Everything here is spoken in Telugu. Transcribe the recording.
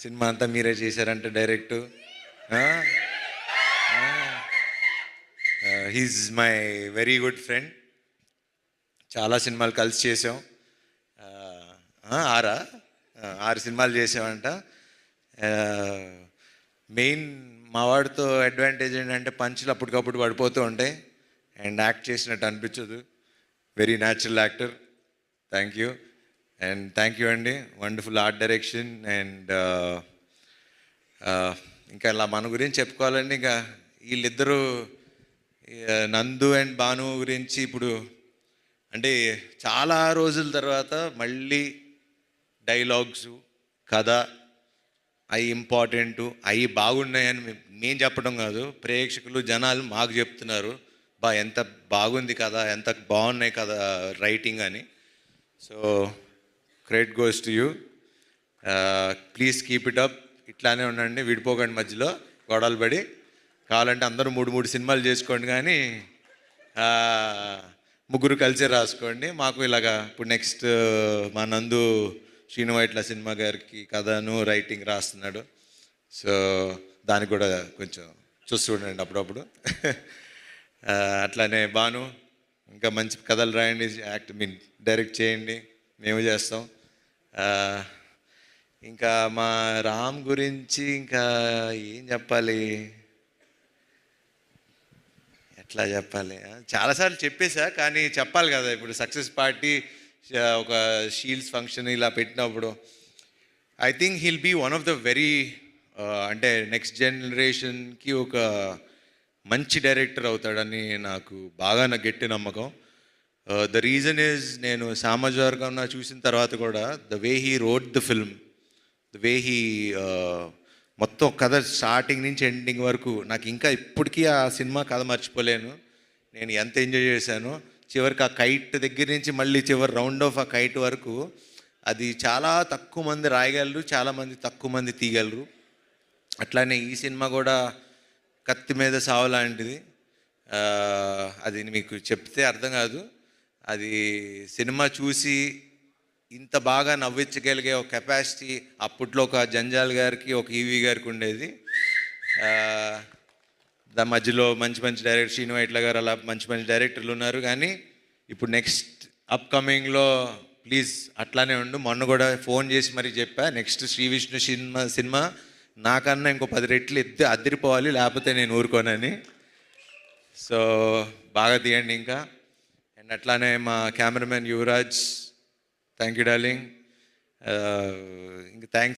సినిమా అంతా మీరే చేశారంట direct. He's my very good friend. చాలా సినిమాలు కలిసి చేసాం. ఆరా 6 సినిమాలు చేసామంట. మెయిన్ మా వాడితో అడ్వాంటేజ్ ఏంటంటే పంచులు అప్పటికప్పుడు పడిపోతూ ఉంటాయి అండ్ యాక్ట్ చేసినట్టు అనిపించదు. Very natural actor. Thank you. And thank you అండి, వండర్ఫుల్ ఆర్ట్ డైరెక్షన్. అండ్ ఇంకా ఇలా మన గురించి చెప్పుకోవాలండి. ఇంకా వీళ్ళిద్దరూ నందు అండ్ భాను గురించి ఇప్పుడు అంటే చాలా రోజుల తర్వాత మళ్ళీ డైలాగ్స్, కథ అవి ఇంపార్టెంటు, అవి బాగున్నాయని మేము చెప్పడం కాదు, ప్రేక్షకులు జనాలు మాకు చెప్తున్నారు ఎంత బాగుంది కదా, ఎంత బాగున్నాయి కదా రైటింగ్ అని. So credit goes to you. Please keep it up. ఇట్లానే ఉండండి, విడిపోకండి మధ్యలో గొడవలు పడి. కావాలంటే అందరూ 3 సినిమాలు చేసుకోండి, కానీ ముగ్గురు కలిసే రాసుకోండి. మాకు ఇలాగా ఇప్పుడు నెక్స్ట్ మా నందు శ్రీనువైట్ల సినిమా గారికి కథను రైటింగ్ రాస్తున్నాడు. సో దానికి కూడా కొంచెం చూస్తూ ఉండండి అప్పుడప్పుడు. అట్లానే భాను ఇంకా మంచి కథలు రాయండి, డైరెక్ట్ చేయండి, మేము చేస్తాం. ఇంకా మా రామ్ గురించి ఇంకా ఏం చెప్పాలి, ఎట్లా చెప్పాలి, చాలాసార్లు చెప్పేశా కానీ చెప్పాలి కదా. ఇప్పుడు సక్సెస్ పార్టీ ఒక షీల్డ్స్ ఫంక్షన్ ఇలా పెట్టినప్పుడు I think he'll be one of the very అంటే నెక్స్ట్ జనరేషన్కి ఒక మంచి డైరెక్టర్ అవుతాడని నాకు గట్టి నమ్మకం. ద రీజన్ ఈజ్ నేను సామాజిక చూసిన తర్వాత కూడా the way he wrote the film, the way he మొత్తం కథ స్టార్టింగ్ నుంచి ఎండింగ్ వరకు నాకు ఇంకా ఇప్పటికీ ఆ సినిమా కథ మర్చిపోలేను. నేను ఎంత ఎంజాయ్ చేశాను. చివరికి ఆ కైట్ దగ్గర నుంచి మళ్ళీ చివరి రౌండ్ ఆఫ్ ఆ కైట్ వరకు అది చాలా తక్కువ మంది రాయగలరు, చాలామంది తక్కువ మంది తీయగలరు. అట్లానే ఈ సినిమా కూడా కత్తి మీద సావు లాంటిది. అది మీకు చెప్తే అర్థం కాదు. అది సినిమా చూసి ఇంత బాగా నవ్వించగలిగే ఒక కెపాసిటీ అప్పట్లో ఒక జంజాల్ గారికి, ఒక ఈవీ గారికి ఉండేది. దాని మధ్యలో మంచి మంచి డైరెక్టర్ శ్రీనువైట్ల గారు అలా మంచి మంచి డైరెక్టర్లు ఉన్నారు. కానీ ఇప్పుడు నెక్స్ట్ అప్కమింగ్లో ప్లీజ్ అట్లానే ఉండు. మొన్న కూడా ఫోన్ చేసి మరీ చెప్పా, నెక్స్ట్ శ్రీ విష్ణు సినిమా నాకన్నా ఇంకో 10 రెట్లు అద్దరిపోవాలి, లేకపోతే నేను ఊరుకోనని. సో బాగా తీయండి ఇంకా. అండ్ అట్లానే మా cameraman Yuvraj, thank you darling. ఇంకా థ్యాంక్స్.